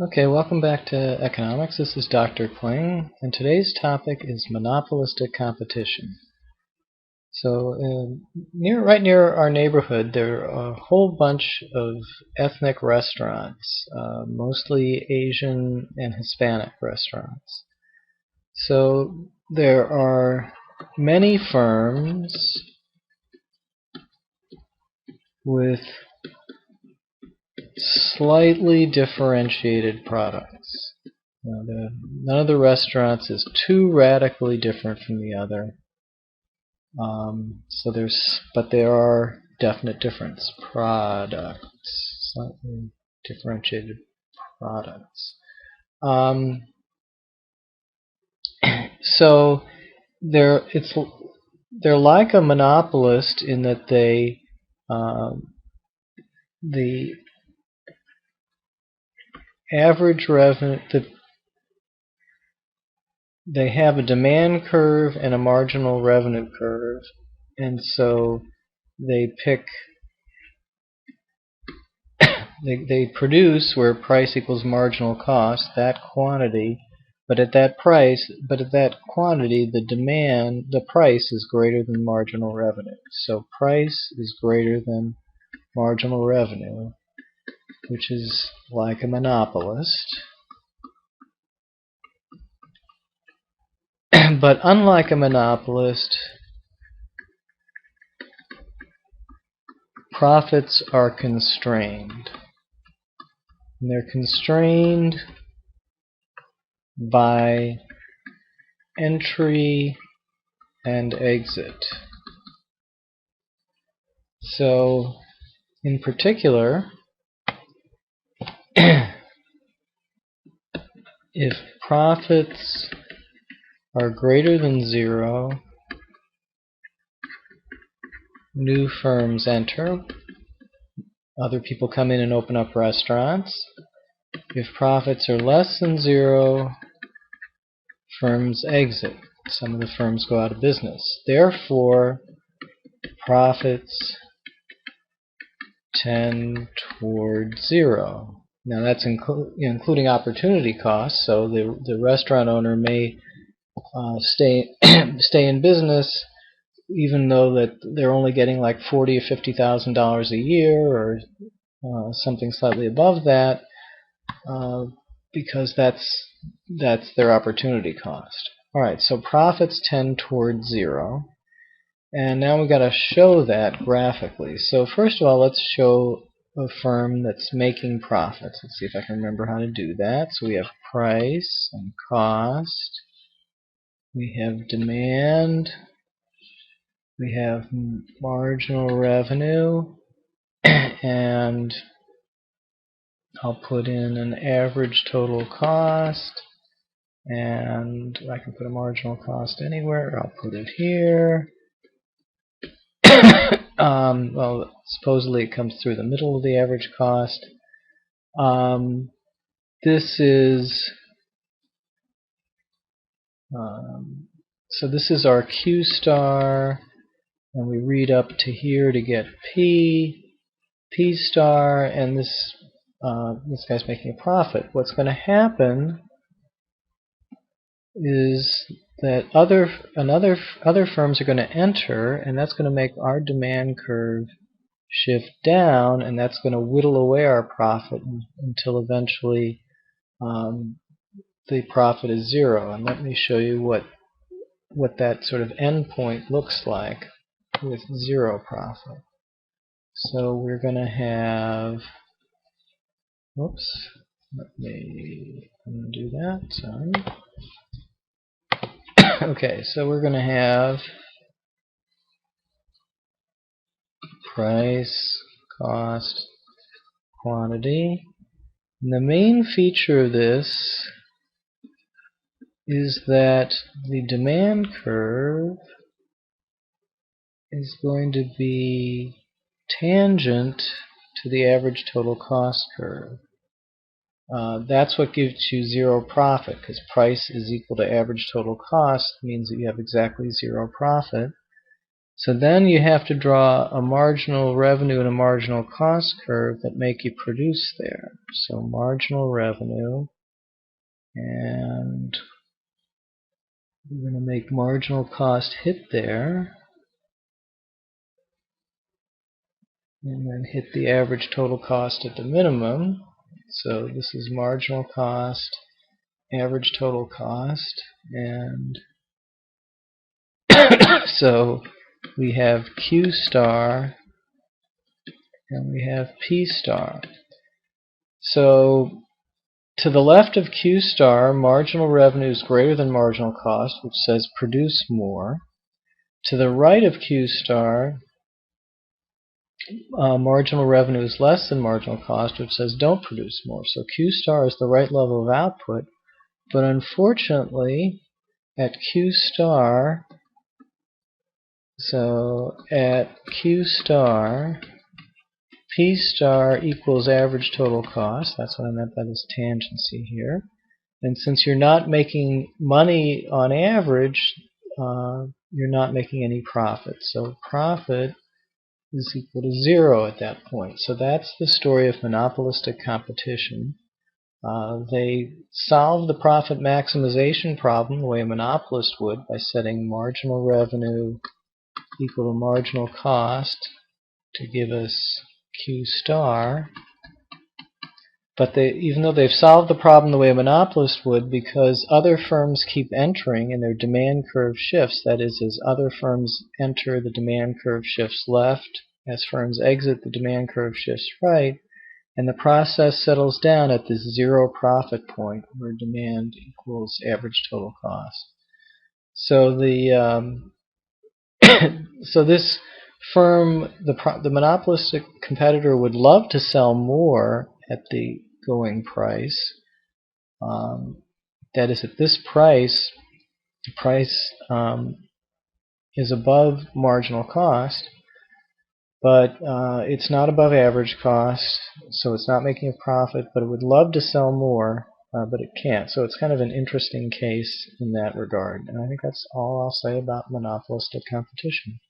Okay, welcome back to economics. This is Dr. Kling, and today's topic is monopolistic competition. So, right near our neighborhood, there are a whole bunch of ethnic restaurants, mostly Asian and Hispanic restaurants. So, there are many firms with slightly differentiated products. None of the restaurants is too radically different from the other. But there are definite difference. Products, slightly differentiated products. Um, so they're like a monopolist in that the average revenue they have a demand curve and a marginal revenue curve, and so they pick they produce where price equals marginal cost, that quantity, but at that quantity, the price is greater than marginal revenue. So price is greater than marginal revenue, which is like a monopolist. But unlike a monopolist, profits are constrained. And they're constrained by entry and exit. So, in particular, if profits are greater than zero, new firms enter. Other people come in and open up restaurants. If profits are less than zero, firms exit. Some of the firms go out of business. Therefore, profits tend toward zero. Now that's including opportunity costs, so the restaurant owner may stay in business even though that they're only getting like $40,000 or $50,000 a year, or something slightly above that, because that's their opportunity cost. All right, so profits tend toward zero, and now we've got to show that graphically. So first of all, let's show a firm that's making profits. Let's see if I can remember how to do that. So we have price and cost. We have demand. We have marginal revenue, and I'll put in an average total cost, and I can put a marginal cost anywhere. I'll put it here. Well, supposedly it comes through the middle of the average cost. This is so this is our Q star, and we read up to here to get P star, and this guy's making a profit. What's going to happen is that other firms are going to enter, and that's going to make our demand curve shift down, and that's going to whittle away our profit until eventually the profit is zero. And let me show you what that sort of endpoint looks like with zero profit. So we're going to have, whoops, let me undo that. Sorry. Okay, so we're going to have price, cost, quantity. And the main feature of this is that the demand curve is going to be tangent to the average total cost curve. That's what gives you zero profit, because price is equal to average total cost means that you have exactly zero profit. So then you have to draw a marginal revenue and a marginal cost curve that make you produce there. So marginal revenue, and we're going to make marginal cost hit there, and then hit the average total cost at the minimum. So this is marginal cost, average total cost, and so we have Q star and we have P star. So to the left of Q star, marginal revenue is greater than marginal cost, which says produce more. To the right of Q star, marginal revenue is less than marginal cost, which says don't produce more. So Q star is the right level of output, but unfortunately at Q star, so at Q star, P star equals average total cost. That's what I meant by this tangency here. And since you're not making money on average, you're not making any profit. So profit is equal to 0 at that point. So that's the story of monopolistic competition. They solve the profit maximization problem the way a monopolist would by setting marginal revenue equal to marginal cost to give us Q star. But even though they've solved the problem the way a monopolist would, because other firms keep entering and their demand curve shifts, that is, as other firms enter, the demand curve shifts left. As firms exit, the demand curve shifts right. And the process settles down at this 0 profit point where demand equals average total cost. So so this firm, the monopolistic competitor, would love to sell more at the going price. That is, at this price, the price is above marginal cost, but it's not above average cost, so it's not making a profit, but it would love to sell more, but it can't. So it's kind of an interesting case in that regard. And I think that's all I'll say about monopolistic competition.